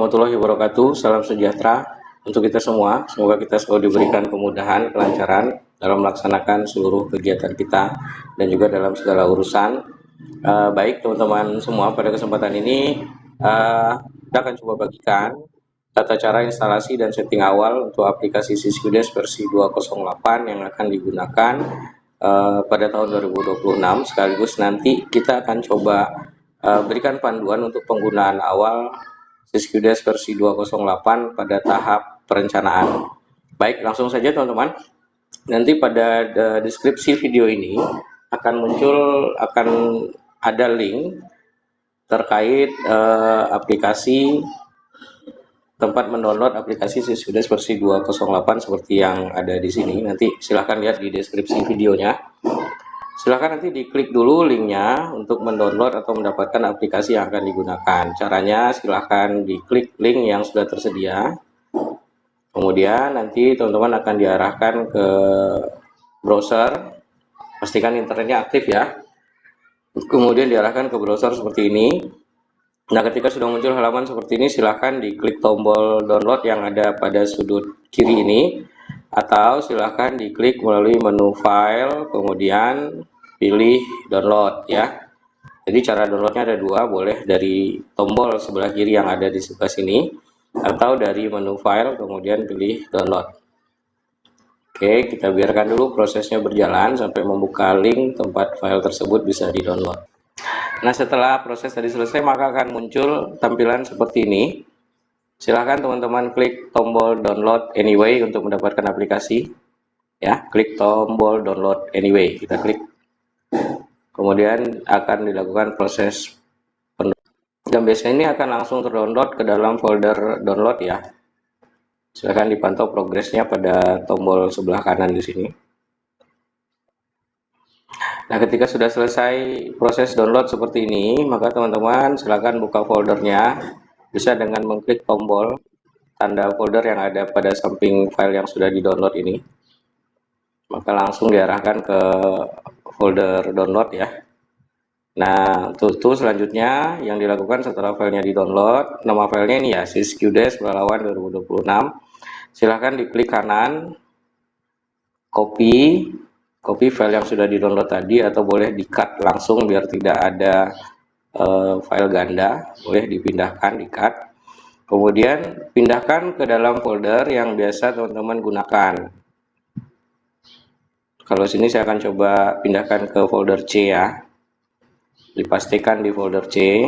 warahmatullahi wabarakatuh. Salam sejahtera untuk kita semua. Semoga kita selalu diberikan kemudahan, kelancaran dalam melaksanakan seluruh kegiatan kita dan juga dalam segala urusan. Baik teman-teman semua, pada kesempatan ini kita akan coba bagikan tata cara instalasi dan setting awal untuk aplikasi Sysqdes versi 208 yang akan digunakan pada tahun 2026. Sekaligus nanti kita akan coba berikan panduan untuk penggunaan awal Sysqdes versi 208 pada tahap perencanaan. Baik, langsung saja teman-teman. Nanti pada deskripsi video ini akan ada link terkait aplikasi tempat mendownload aplikasi Sysqdes versi 208 seperti yang ada di sini. Nanti silahkan lihat di deskripsi videonya. Silahkan nanti diklik dulu linknya untuk mendownload atau mendapatkan aplikasi yang akan digunakan. Caranya silahkan diklik link yang sudah tersedia. Kemudian nanti teman-teman akan diarahkan ke browser. Pastikan internetnya aktif ya. Kemudian diarahkan ke browser seperti ini. Nah, ketika sudah muncul halaman seperti ini, silahkan diklik tombol download yang ada pada sudut kiri ini. Atau silahkan diklik melalui menu file, kemudian pilih download ya. Jadi cara downloadnya ada dua, boleh dari tombol sebelah kiri yang ada di sebelah sini, atau dari menu file kemudian pilih download. Oke, kita biarkan dulu prosesnya berjalan sampai membuka link tempat file tersebut bisa di download. Nah, setelah proses tadi selesai maka akan muncul tampilan seperti ini. Silahkan teman-teman klik tombol download anyway untuk mendapatkan aplikasi ya. Klik tombol download anyway, kita klik, kemudian akan dilakukan proses dan biasanya ini akan langsung terdownload ke dalam folder download ya. Silahkan dipantau progresnya pada tombol sebelah kanan di sini. Nah, ketika sudah selesai proses download seperti ini, maka teman-teman silahkan buka foldernya. Bisa dengan mengklik tombol tanda folder yang ada pada samping file yang sudah di-download ini. Maka langsung diarahkan ke folder download ya. Nah, untuk selanjutnya yang dilakukan setelah filenya di-download, nama filenya ini ya, Sysqdes Pelalawan 2026. Silahkan diklik kanan, copy file yang sudah di-download tadi, atau boleh di-cut langsung biar tidak ada file ganda, boleh dipindahkan, di-cut. Kemudian pindahkan ke dalam folder yang biasa teman-teman gunakan. Kalau sini saya akan coba pindahkan ke folder C ya. Dipastikan di folder C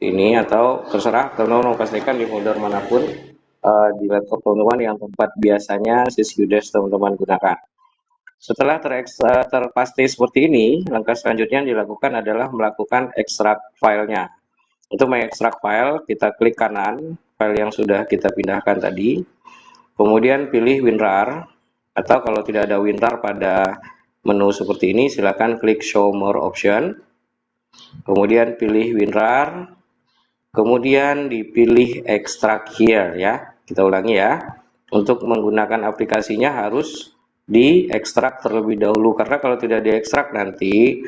ini, atau terserah teman-teman mau pastikan di folder manapun di laptop teman-teman yang tempat biasanya Sysqdes teman-teman gunakan. Setelah terpasti seperti ini, langkah selanjutnya yang dilakukan adalah melakukan ekstrak filenya. Untuk mengekstrak file, kita klik kanan file yang sudah kita pindahkan tadi, kemudian pilih WinRAR, atau kalau tidak ada WinRAR pada menu seperti ini, silakan klik Show More Option, kemudian pilih WinRAR, kemudian dipilih Extract Here ya. Kita ulangi ya. Untuk menggunakan aplikasinya harus diekstrak terlebih dahulu, karena kalau tidak diekstrak nanti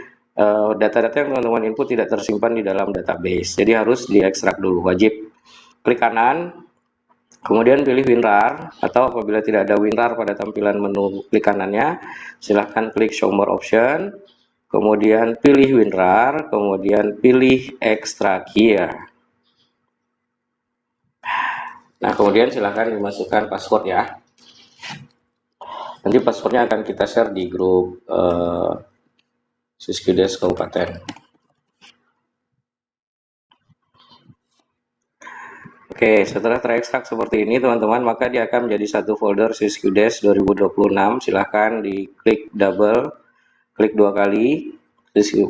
data-data yang teman-teman input tidak tersimpan di dalam database. Jadi harus diekstrak dulu, wajib. Klik kanan, kemudian pilih WinRAR, atau apabila tidak ada WinRAR pada tampilan menu klik kanannya, silahkan klik Show More Option, kemudian pilih WinRAR, kemudian pilih Extract Here. Nah, kemudian silahkan dimasukkan password ya. Nanti passwordnya akan kita share di grup Sysqdes Kabupaten. Oke, setelah terekstrak seperti ini teman-teman, maka dia akan menjadi satu folder Sysqdes 2026. Silahkan diklik klik dua kali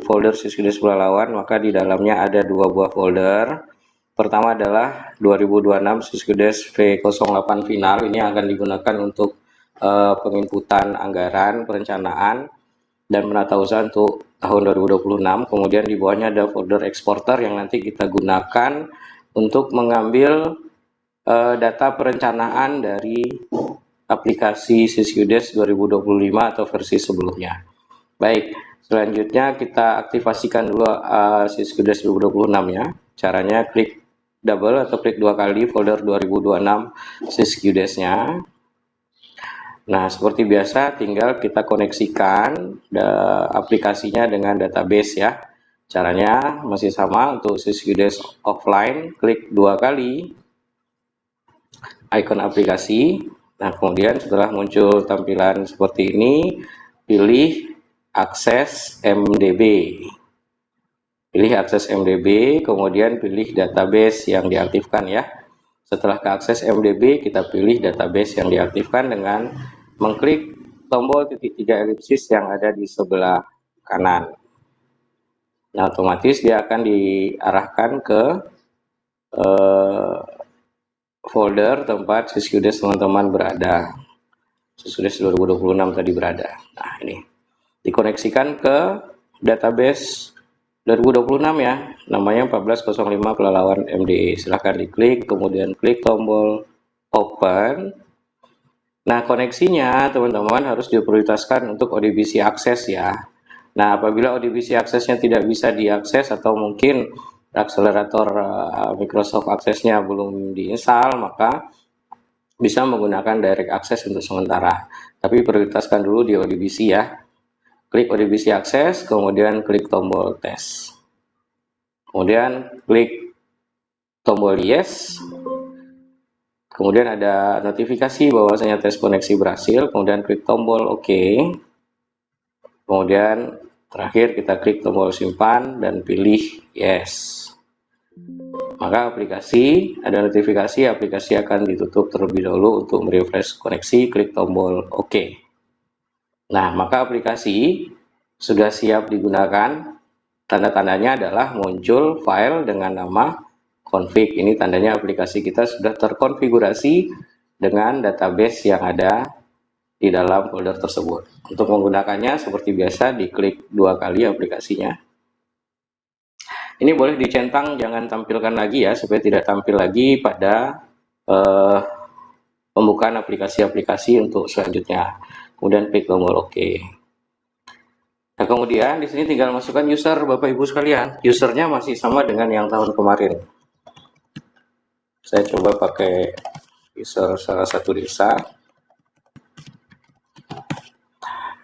folder Sysqdes Pelalawan, maka di dalamnya ada dua buah folder. Pertama adalah 2026 Sysqdes V08 final, ini akan digunakan untuk penginputan anggaran, perencanaan, dan menata usaha untuk tahun 2026. Kemudian di bawahnya ada folder exporter yang nanti kita gunakan untuk mengambil data perencanaan dari aplikasi Sysqdes 2025 atau versi sebelumnya. Baik, selanjutnya kita aktifasikan dulu Sysqdes 2026 ya. Caranya klik double atau klik dua kali folder 2026 SysQDes-nya. Nah, seperti biasa tinggal kita koneksikan aplikasinya dengan database ya. Caranya masih sama. Untuk SysQDes offline, klik dua kali icon aplikasi. Nah, kemudian setelah muncul tampilan seperti ini, pilih akses MDB. Pilih akses MDB, kemudian pilih database yang diaktifkan ya. Setelah ke akses MDB, kita pilih database yang diaktifkan dengan mengklik tombol titik 3 elipsis yang ada di sebelah kanan. Nah, otomatis dia akan diarahkan ke folder tempat SysQDes teman-teman berada. SysQDes 2026 tadi berada. Nah, ini dikoneksikan ke database 2026 ya, namanya 1405 Pelalawan MDE. Silahkan diklik, kemudian klik tombol open. Nah, koneksinya teman-teman harus diprioritaskan untuk ODBC akses ya. Nah, apabila ODBC aksesnya tidak bisa diakses atau mungkin akselerator Microsoft aksesnya belum diinstal, maka bisa menggunakan direct access untuk sementara. Tapi prioritaskan dulu di ODBC ya. Klik ODBC akses, kemudian klik tombol tes. Kemudian klik tombol yes. Kemudian ada notifikasi bahwasanya tes koneksi berhasil, kemudian klik tombol OK. Kemudian terakhir kita klik tombol simpan dan pilih yes. Maka ada notifikasi aplikasi akan ditutup terlebih dahulu. Untuk merefresh koneksi, klik tombol OK. Nah, maka aplikasi sudah siap digunakan. Tanda-tandanya adalah muncul file dengan nama config. Ini tandanya aplikasi kita sudah terkonfigurasi dengan database yang ada di dalam folder tersebut. Untuk menggunakannya seperti biasa, diklik dua kali aplikasinya. Ini boleh dicentang, jangan tampilkan lagi ya, supaya tidak tampil lagi pada pembukaan aplikasi-aplikasi untuk selanjutnya. Kemudian klik tombol OK. Nah, kemudian di sini tinggal masukkan user, Bapak Ibu sekalian. Usernya masih sama dengan yang tahun kemarin. Saya coba pakai user salah satu desa.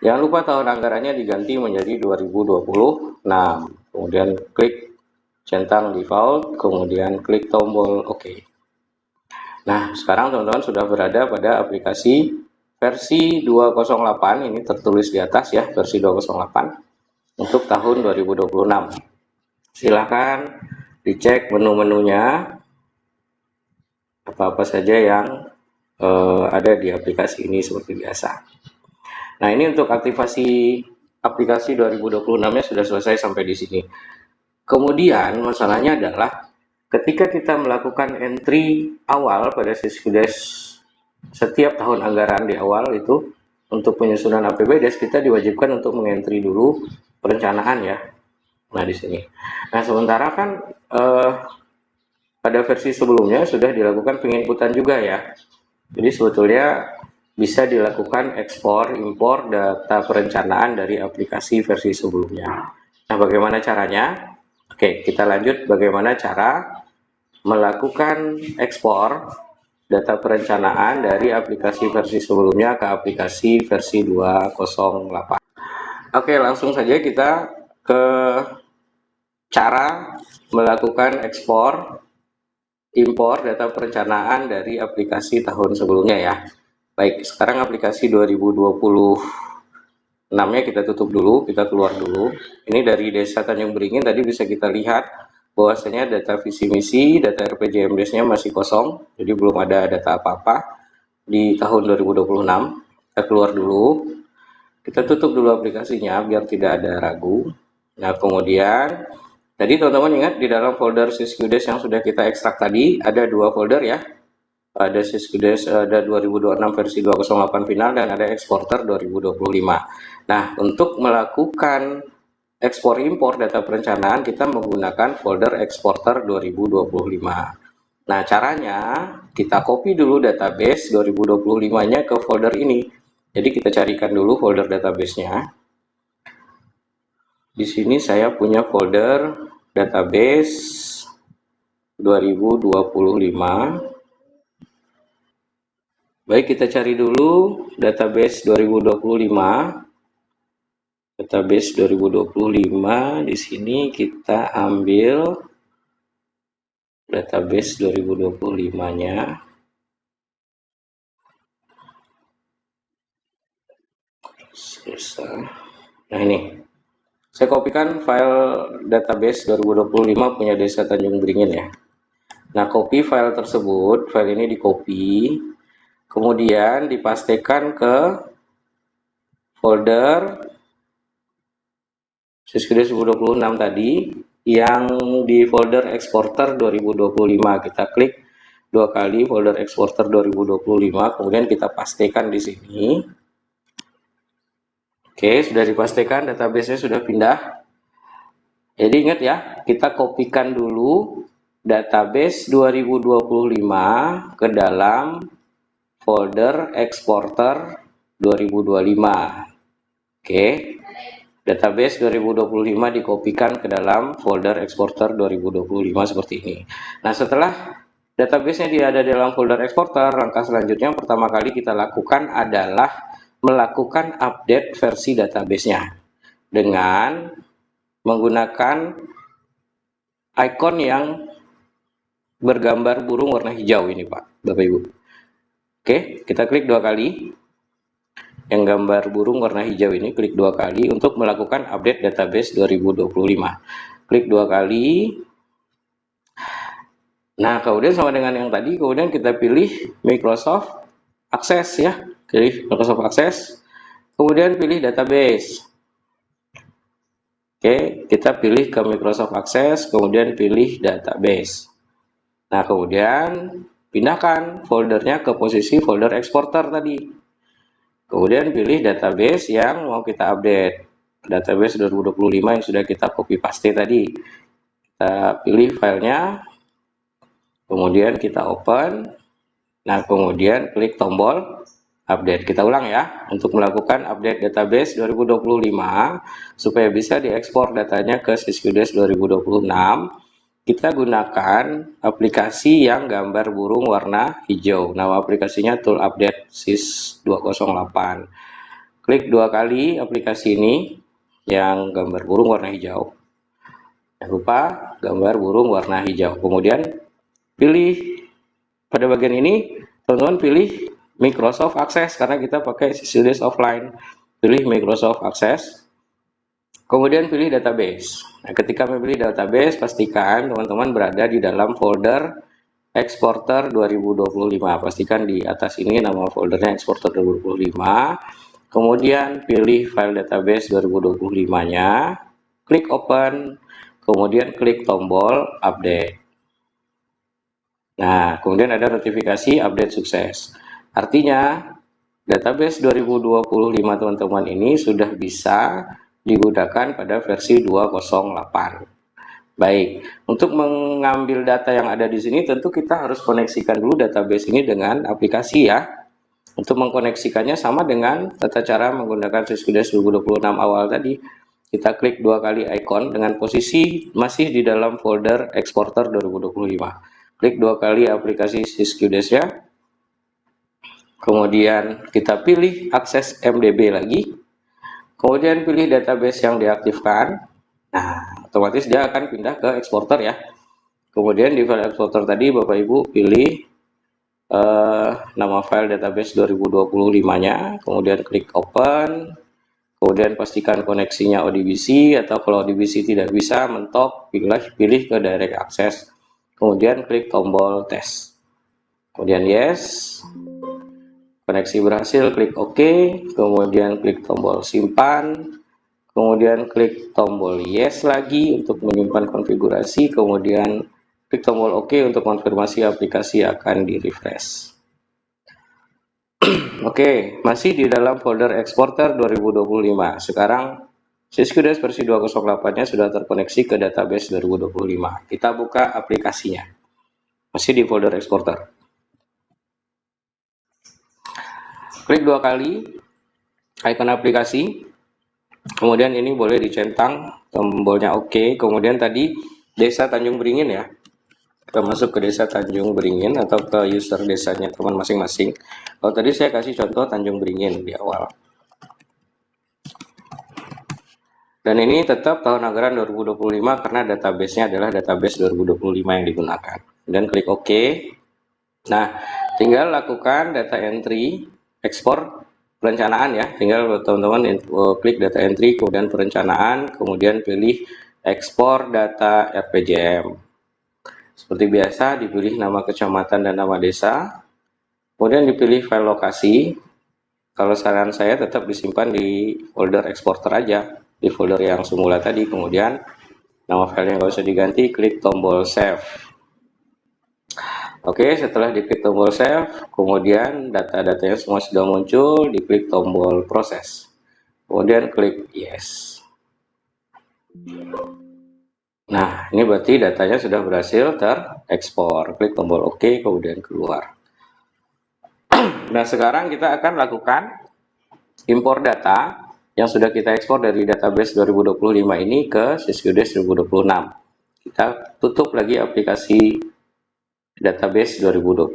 Jangan lupa tahun anggarannya diganti menjadi 2020. Nah, kemudian klik centang default, kemudian klik tombol OK. Nah, sekarang teman-teman sudah berada pada aplikasi versi 208, ini tertulis di atas ya, versi 208 untuk tahun 2026. Silahkan dicek menu-menunya, apa-apa saja yang ada di aplikasi ini seperti biasa. Nah, ini untuk aktivasi aplikasi 2026-nya sudah selesai sampai di sini. Kemudian masalahnya adalah ketika kita melakukan entry awal pada SysQDes setiap tahun anggaran di awal itu untuk penyusunan APBDes, kita diwajibkan untuk mengentry dulu perencanaan ya. Nah, di sini. Nah, sementara kan pada versi sebelumnya sudah dilakukan penginputan juga ya. Jadi sebetulnya bisa dilakukan ekspor impor data perencanaan dari aplikasi versi sebelumnya. Nah, bagaimana caranya? Oke, kita lanjut bagaimana cara melakukan ekspor data perencanaan dari aplikasi versi sebelumnya ke aplikasi versi 208. Oke, langsung saja kita ke cara melakukan ekspor impor data perencanaan dari aplikasi tahun sebelumnya ya. Baik, sekarang aplikasi 2026-nya kita tutup dulu, kita keluar dulu. Ini dari Desa Tanjung Beringin, tadi bisa kita lihat bahwasanya data visi misi, data RPJMDes-nya masih kosong, jadi belum ada data apa-apa di tahun 2026. Kita keluar dulu, kita tutup dulu aplikasinya biar tidak ada ragu. Nah, kemudian tadi teman-teman ingat di dalam folder SysQDes yang sudah kita ekstrak tadi ada dua folder ya. Ada SysQDes, ada 2026 versi 208 final dan ada eksporter 2025. Nah, untuk melakukan ekspor impor data perencanaan kita menggunakan folder eksporter 2025. Nah, caranya kita copy dulu database 2025-nya ke folder ini. Jadi kita carikan dulu folder database-nya. Di sini saya punya folder database 2025. Baik, kita cari dulu database 2025. Database 2025 di sini kita ambil database 2025-nya. Nah, ini saya kopikan file database 2025 punya Desa Tanjung Beringin ya. Nah, copy file tersebut, file ini di copy, kemudian dipastikan ke folder Siskudes 2026 tadi, yang di folder exporter 2025. Kita klik dua kali folder exporter 2025, kemudian kita pastikan di sini. Oke, sudah dipastikan database-nya sudah pindah. Jadi ingat ya, kita kopikan dulu database 2025 ke dalam folder exporter 2025. Oke, database 2025 dikopikan ke dalam folder exporter 2025 seperti ini. Nah, setelah database-nya ada di dalam folder exporter, langkah selanjutnya pertama kali kita lakukan adalah melakukan update versi database-nya dengan menggunakan icon yang bergambar burung warna hijau ini, Pak, Bapak Ibu. Oke, kita klik dua kali yang gambar burung warna hijau ini, klik dua kali untuk melakukan update database 2025. Klik dua kali. Nah, kemudian sama dengan yang tadi, kemudian kita pilih Microsoft Access ya. Pilih Microsoft Access, kemudian pilih database. Oke, kita pilih ke Microsoft Access, kemudian pilih database. Nah, kemudian pindahkan foldernya ke posisi folder exporter tadi. Kemudian pilih database yang mau kita update. Database 2025 yang sudah kita copy paste tadi. Kita pilih filenya, kemudian kita open. Nah, kemudian klik tombol update. Kita ulang ya, untuk melakukan update database 2025 supaya bisa diekspor datanya ke Siskudes 2026, kita gunakan aplikasi yang gambar burung warna hijau. Nama aplikasinya Tool Update SIS 208. Klik dua kali aplikasi ini yang gambar burung warna hijau. Jangan lupa gambar burung warna hijau. Kemudian pilih pada bagian ini, teman-teman pilih Microsoft Access karena kita pakai Siskudes offline. Pilih Microsoft Access, kemudian pilih database. Nah, ketika memilih database, pastikan teman-teman berada di dalam folder Exporter 2025. Pastikan di atas ini nama foldernya Exporter 2025. Kemudian pilih file database 2025-nya, klik open, kemudian klik tombol update. Nah, kemudian ada notifikasi update sukses. Artinya, database 2025 teman-teman ini sudah bisa digunakan pada versi 208. Baik, untuk mengambil data yang ada di sini tentu kita harus koneksikan dulu database ini dengan aplikasi ya. Untuk mengkoneksikannya sama dengan tata cara menggunakan Siskudes 2026 awal tadi. Kita klik dua kali icon dengan posisi masih di dalam folder Exporter 2025. Klik dua kali aplikasi Siskudes ya. Kemudian kita pilih akses MDB lagi. Kemudian pilih database yang diaktifkan. Nah, otomatis dia akan pindah ke exporter ya. Kemudian di file exporter tadi Bapak Ibu pilih nama file database 2025-nya. Kemudian klik open. Kemudian pastikan koneksinya ODBC, atau kalau ODBC tidak bisa mentok, pilih ke direct access. Kemudian klik tombol tes. Kemudian yes. Koneksi berhasil, klik OK, kemudian klik tombol simpan, kemudian klik tombol yes lagi untuk menyimpan konfigurasi, kemudian klik tombol OK untuk konfirmasi aplikasi akan di-refresh. Oke, masih di dalam folder Exporter 2025. Sekarang Siskudes versi 208-nya sudah terkoneksi ke database 2025. Kita buka aplikasinya. Masih di folder Exporter. Klik dua kali icon aplikasi, kemudian ini boleh dicentang tombolnya OK. Kemudian tadi Desa Tanjung Beringin ya, Kita masuk ke desa Tanjung Beringin atau ke user desanya teman masing-masing. Kalau tadi saya kasih contoh Tanjung Beringin di awal. Dan ini tetap tahun anggaran 2025 karena database-nya adalah database 2025 yang digunakan. Dan klik OK. Nah, tinggal lakukan data entry, ekspor perencanaan ya. Tinggal teman-teman klik data entry, kemudian perencanaan, kemudian pilih ekspor data RPJM. Seperti biasa, dipilih nama kecamatan dan nama desa. Kemudian dipilih file lokasi. Kalau saran saya tetap disimpan di folder eksporter aja, di folder yang semula tadi. Kemudian nama file yang nggak usah diganti, klik tombol save. Oke, setelah diklik tombol save, kemudian data-datanya semua sudah muncul, diklik tombol proses. Kemudian klik yes. Nah, ini berarti datanya sudah berhasil terekspor. Klik tombol OK, kemudian keluar. Nah, sekarang kita akan lakukan impor data yang sudah kita ekspor dari database 2025 ini ke SysQDes 2026. Kita tutup lagi aplikasi database 2025.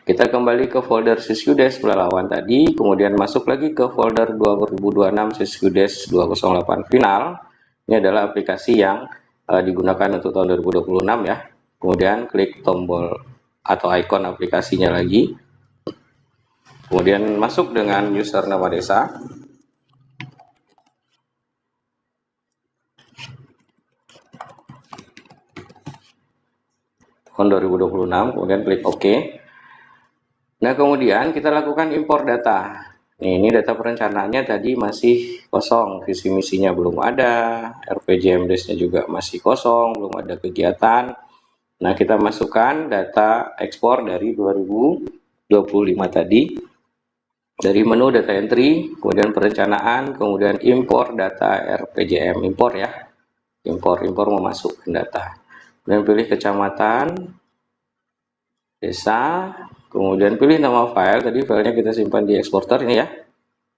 Kita kembali ke folder SysQDes pelalawan tadi, kemudian masuk lagi ke folder 2026 SysQDes 208 final. Ini adalah aplikasi yang digunakan untuk tahun 2026 ya. Kemudian klik tombol atau ikon aplikasinya lagi. Kemudian masuk dengan user nama desa. Tahun 2026, kemudian klik OK. Nah, kemudian kita lakukan impor data. Ini data perencanaannya tadi masih kosong, visi misinya belum ada, RPJMDes-nya juga masih kosong, belum ada kegiatan. Nah, kita masukkan data ekspor dari 2025 tadi. Dari menu data entry, kemudian perencanaan, kemudian impor data RPJM, impor ya. Impor mau masuk data. Kemudian pilih kecamatan, desa, kemudian pilih nama file, tadi filenya kita simpan di eksporter ini ya,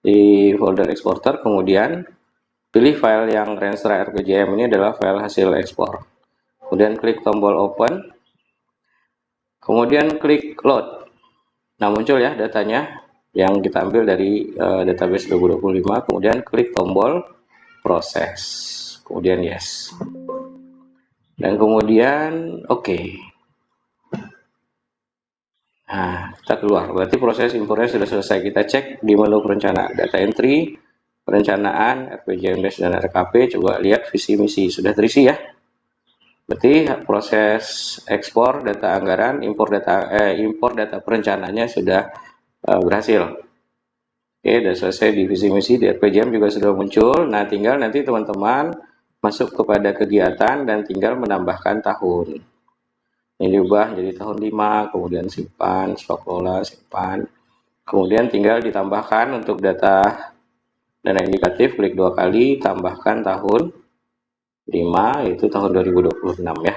di folder eksporter, kemudian pilih file yang Renstra RPJM ini adalah file hasil ekspor. Kemudian klik tombol open, kemudian klik load. Nah, muncul ya datanya yang kita ambil dari database 2025, kemudian klik tombol proses, kemudian yes. Dan kemudian oke. Nah, kita keluar. Berarti proses impornya sudah selesai. Kita cek di menu perencanaan, data entry, perencanaan, RPJMDes dan RKP. Coba lihat visi misi sudah terisi ya. Berarti proses ekspor data anggaran, impor data perencanaannya sudah berhasil. Oke, sudah selesai di visi misi, di RPJM juga sudah muncul. Nah, tinggal nanti teman-teman masuk kepada kegiatan dan tinggal menambahkan tahun. Ini diubah jadi tahun 5, kemudian simpan, stok lola, simpan. Kemudian tinggal ditambahkan untuk data indikatif, klik 2 kali, tambahkan tahun 5, itu tahun 2026 ya.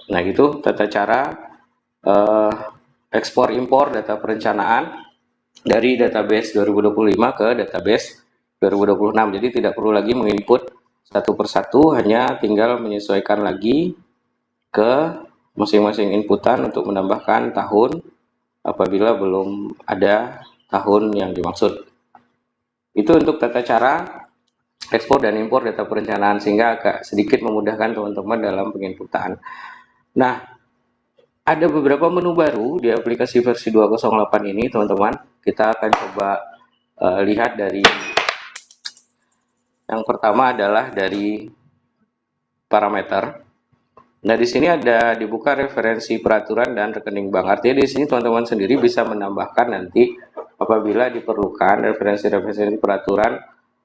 Nah, itu tata cara ekspor impor data perencanaan dari database 2025 ke database 2026. Jadi tidak perlu lagi menginput satu persatu, hanya tinggal menyesuaikan lagi ke masing-masing inputan untuk menambahkan tahun apabila belum ada tahun yang dimaksud. Itu untuk tata cara ekspor dan impor data perencanaan, sehingga agak sedikit memudahkan teman-teman dalam penginputan. Nah, ada beberapa menu baru di aplikasi versi 208 ini, teman-teman. Kita akan coba lihat dari yang pertama adalah dari parameter. Nah, di sini ada dibuka referensi peraturan dan rekening bank. Artinya di sini teman-teman sendiri bisa menambahkan nanti apabila diperlukan referensi-referensi peraturan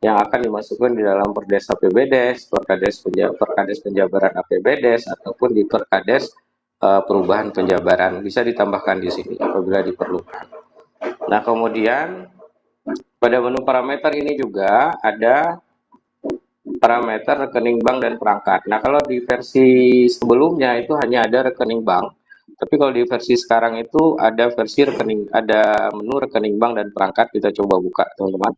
yang akan dimasukkan di dalam Perdes APBDes, Perkades penjabaran APBDes, ataupun di Perkades perubahan penjabaran, bisa ditambahkan di sini apabila diperlukan. Nah, kemudian pada menu parameter ini juga ada parameter rekening bank dan perangkat. Nah, kalau di versi sebelumnya itu hanya ada rekening bank, tapi kalau di versi sekarang itu ada menu rekening bank dan perangkat. Kita coba buka, teman-teman.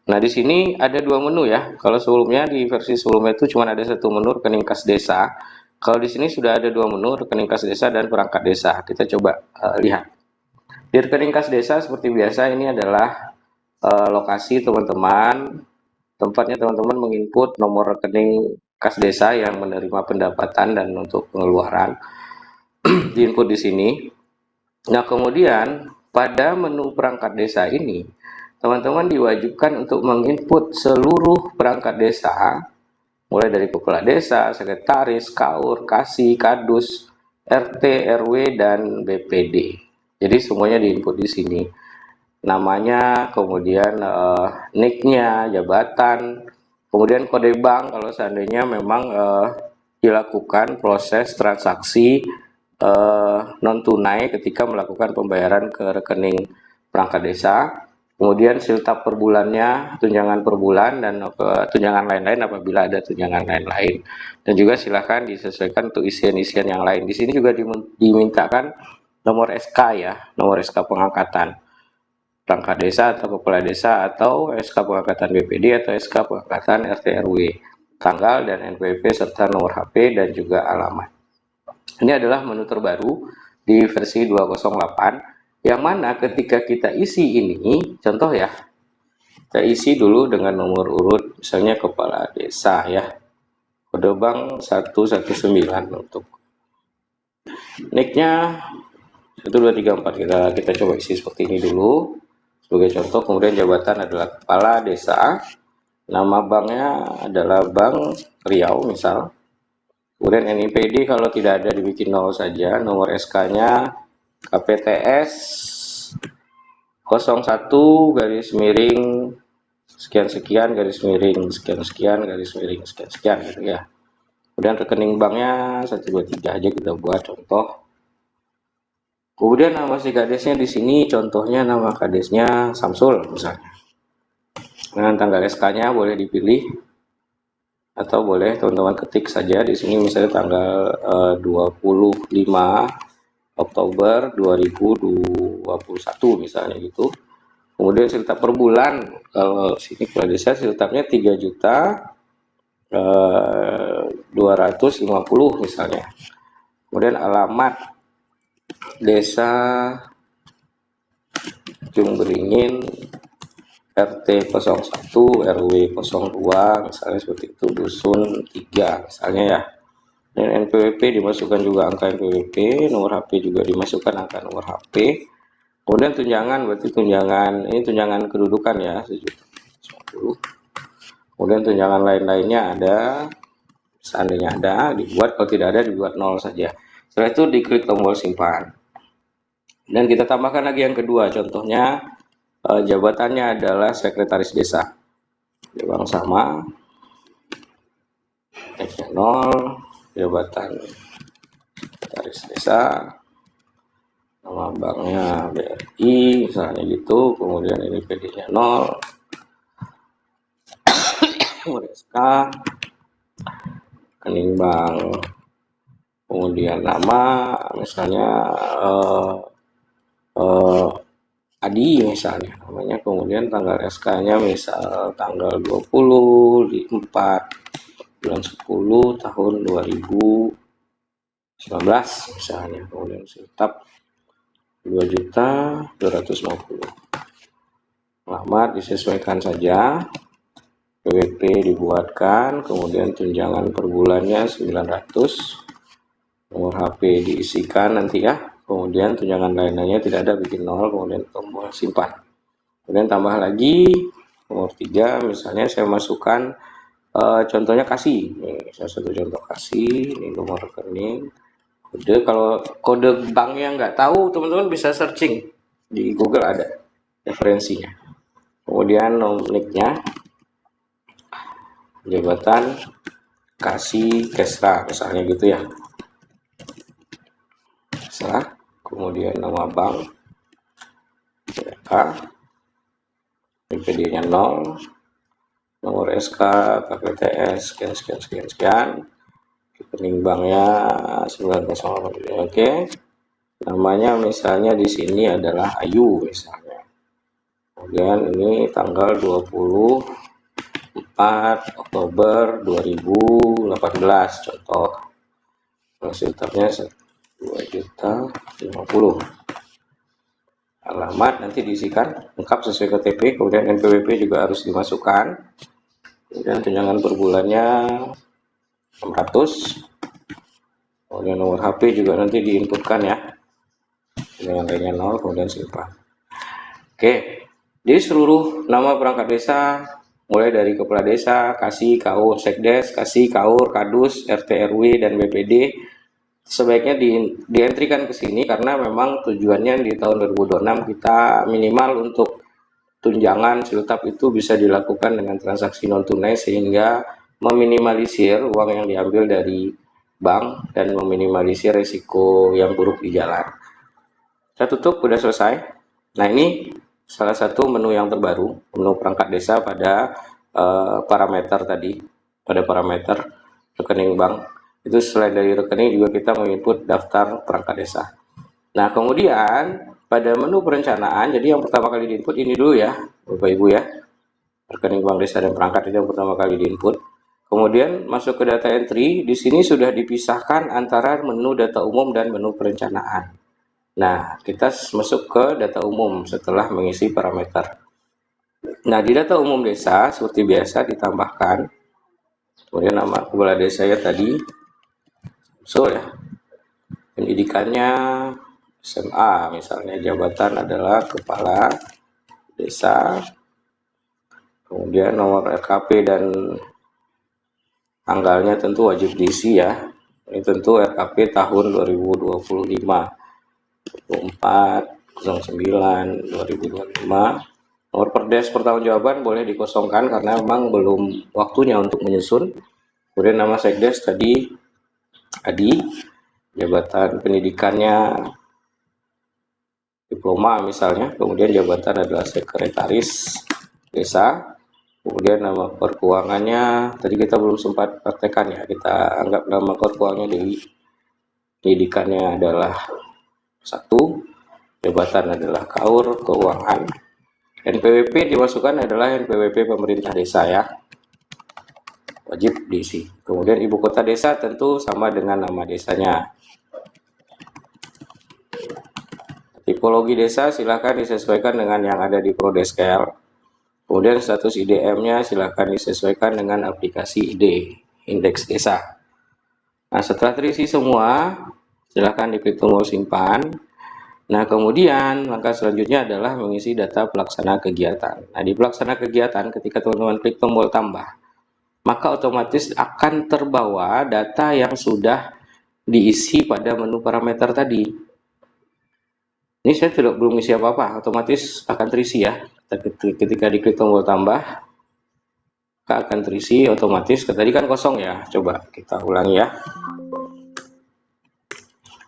Nah, di sini ada dua menu ya. Kalau sebelumnya di versi sebelumnya itu cuma ada satu menu rekening kas desa. Kalau di sini sudah ada dua menu rekening kas desa dan perangkat desa. Kita coba lihat. Di rekening kas desa seperti biasa ini adalah lokasi teman-teman, tempatnya teman-teman menginput nomor rekening kas desa yang menerima pendapatan dan untuk pengeluaran diinput di sini. Nah, kemudian pada menu perangkat desa ini, teman-teman diwajibkan untuk menginput seluruh perangkat desa, mulai dari kepala desa, sekretaris, kaur, kasih, kadus, RT, RW, dan BPD. Jadi semuanya diinput di sini. Namanya, kemudian NIK-nya, jabatan, kemudian kode bank kalau seandainya memang dilakukan proses transaksi non tunai ketika melakukan pembayaran ke rekening perangkat desa, kemudian siltap per bulannya, tunjangan per bulan, dan tunjangan lain-lain apabila ada tunjangan lain-lain. Dan juga silakan disesuaikan untuk isian-isian yang lain. Di sini juga dimintakan nomor SK ya, nomor SK pengangkatan perangkat desa atau kepala desa, atau SK pengangkatan BPD atau SK pengangkatan RT RW, tanggal dan NPWP serta nomor HP dan juga alamat. Ini adalah menu terbaru di versi 208, yang mana ketika kita isi ini, contoh ya, kita isi dulu dengan nomor urut, misalnya kepala desa ya, kode bank 119 untuk nicknya 1234, kita coba isi seperti ini dulu sebagai contoh. Kemudian jabatan adalah kepala desa, nama banknya adalah Bank Riau misal. Kemudian NIPD kalau tidak ada dibikin 0 saja, nomor SK-nya KPTS 01 garis miring sekian sekian garis miring sekian sekian garis miring sekian sekian gitu ya. Kemudian rekening banknya 123 aja kita buat contoh. Kemudian nama si kadesnya di sini contohnya nama kadesnya Samsul misalnya. Dengan tanggal SK-nya boleh dipilih atau boleh teman-teman ketik saja di sini misalnya tanggal 25 Oktober 2021 misalnya gitu. Kemudian siltap per bulan, kalau sini kepala desa siltapnya 3 juta 250 misalnya. Kemudian alamat desa Jungberingin RT 01 RW 02 misalnya seperti itu, dusun 3 misalnya ya. Dan NPWP dimasukkan juga angka NPWP, nomor HP juga dimasukkan angka nomor HP. Kemudian tunjangan, berarti tunjangan ini tunjangan kedudukan ya 750. Kemudian tunjangan lain-lainnya ada, seandainya ada dibuat, kalau tidak ada dibuat 0 saja. Setelah itu diklik tombol simpan. Dan kita tambahkan lagi yang kedua, contohnya jabatannya adalah sekretaris desa. Bank sama, X-nya 0, jabatan sekretaris desa, nama banknya BRI misalnya gitu, kemudian ini PD-nya 0, SK, rekening bank, kemudian nama misalnya Adi misalnya namanya, kemudian tanggal SK-nya misal tanggal 24 bulan 10 tahun 2019 misalnya, kemudian siltap 2.250. Alamat disesuaikan saja, PWP dibuatkan, kemudian tunjangan per bulannya 900, nomor HP diisikan nanti ya, kemudian tunjangan lain-lainnya tidak ada, bikin 0, kemudian tombol simpan. Kemudian tambah lagi nomor 3, misalnya saya masukkan contohnya kasih, ini salah satu contoh kasih, ini nomor rekening, kode. Kalau kode banknya nggak tahu, teman-teman bisa searching di Google, ada referensinya. Kemudian nomor nicknya, jabatan kasih Kesra misalnya gitu ya, Kesra. Kemudian nama bank BK, BPD-nya 0, nomor SK KPTS sekian sekian sekian sekian, rekening banknya 908. Oke, namanya misalnya di sini adalah Ayu misalnya. Kemudian ini tanggal 24 Oktober 2018 contoh. Filternya 2.050.000. Alamat nanti diisikan lengkap sesuai KTP, kemudian NPWP juga harus dimasukkan. Kemudian tunjangan per bulannya 600. Kemudian nomor HP juga nanti diinputkan ya. Dengan lainnya 0, kemudian simpan. Oke. Jadi seluruh nama perangkat desa mulai dari kepala desa, kasih, kaur, sekdes, kasih, kaur, kadus, RT, RW dan BPD sebaiknya dientrikan ke sini karena memang tujuannya di tahun 2026 kita minimal untuk tunjangan siltap itu bisa dilakukan dengan transaksi non tunai sehingga meminimalisir uang yang diambil dari bank dan meminimalisir risiko yang buruk di jalan. Saya tutup, udah selesai. Nah, ini salah satu menu yang terbaru, menu perangkat desa pada parameter tadi, pada parameter rekening bank. Itu selain dari rekening juga kita menginput daftar perangkat desa. Nah, kemudian pada menu perencanaan, jadi yang pertama kali diinput ini dulu ya, Bapak Ibu ya. Rekening bank desa dan perangkat itu yang pertama kali diinput. Kemudian masuk ke data entry, di sini sudah dipisahkan antara menu data umum dan menu perencanaan. Nah, kita masuk ke data umum setelah mengisi parameter. Nah, di data umum desa seperti biasa ditambahkan, kemudian nama kepala desa ya tadi, usul ya, pendidikannya SMA, misalnya jabatan adalah kepala desa, kemudian nomor RKP dan tanggalnya tentu wajib diisi ya. Ini tentu RKP tahun 2025, 24/09/2025. Nomor perdes pertanggungjawaban boleh dikosongkan karena memang belum waktunya untuk menyusun. Kemudian nama sekdes tadi Adi, jabatan pendidikannya diploma misalnya, kemudian jabatan adalah sekretaris desa. Kemudian nama keuangannya tadi kita belum sempat praktekkan ya, kita anggap nama keuangannya Dewi. Pendidikannya adalah 1, jabatan adalah kaur keuangan. NPWP dimasukkan adalah NPWP pemerintah desa ya, wajib diisi. Kemudian ibu kota desa tentu sama dengan nama desanya. Tipologi desa silakan disesuaikan dengan yang ada di Prodeskel. Kemudian status IDM-nya silakan disesuaikan dengan aplikasi ID, indeks desa. Nah, setelah terisi semua, silakan diklik tombol simpan. Nah, kemudian langkah selanjutnya adalah mengisi data pelaksana kegiatan. Nah, di pelaksana kegiatan ketika teman-teman klik tombol tambah, maka otomatis akan terbawa data yang sudah diisi pada menu parameter tadi. Ini saya belum isi apa-apa, otomatis akan terisi ya. Ketika diklik tombol tambah, maka akan terisi otomatis. Tadi kan kosong ya, coba kita ulangi ya.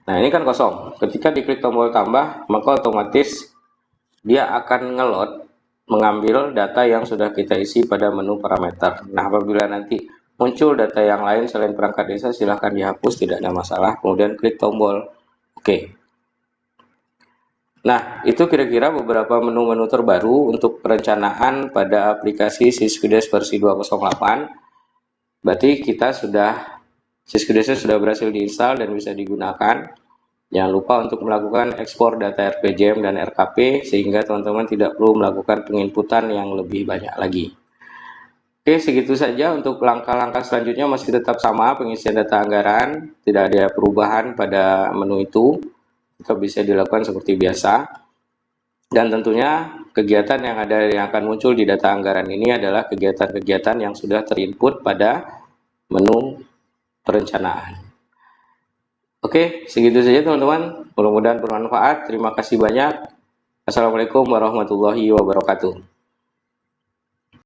Nah, ini kan kosong. Ketika diklik tombol tambah, maka otomatis dia akan ngelot, mengambil data yang sudah kita isi pada menu parameter. Nah, apabila nanti muncul data yang lain selain perangkat desa, silahkan dihapus, tidak ada masalah. Kemudian klik tombol OK. Nah, itu kira-kira beberapa menu-menu terbaru untuk perencanaan pada aplikasi Syskudes versi 208. Berarti kita Syskudes sudah berhasil diinstal dan bisa digunakan. Jangan lupa untuk melakukan ekspor data RPJM dan RKP sehingga teman-teman tidak perlu melakukan penginputan yang lebih banyak lagi. Oke, segitu saja untuk langkah-langkah selanjutnya masih tetap sama pengisian data anggaran, tidak ada perubahan pada menu itu. Itu bisa dilakukan seperti biasa. Dan tentunya kegiatan yang akan muncul di data anggaran ini adalah kegiatan-kegiatan yang sudah terinput pada menu perencanaan. Oke, segitu saja teman-teman. Mudah-mudahan bermanfaat. Terima kasih banyak. Assalamualaikum warahmatullahi wabarakatuh.